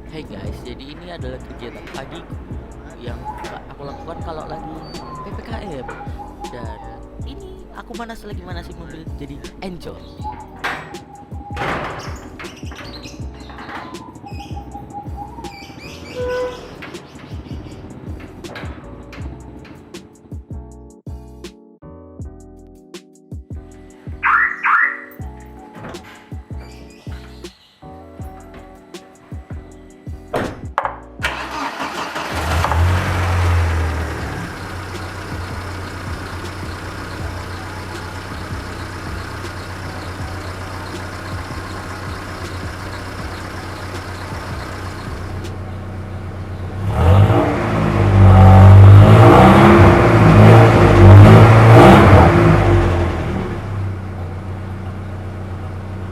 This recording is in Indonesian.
Hai guys, jadi ini adalah kegiatan pagiku yang aku lakukan kalau lagi PPKM. Dan ini aku lagi manasin mobil, jadi enjoy.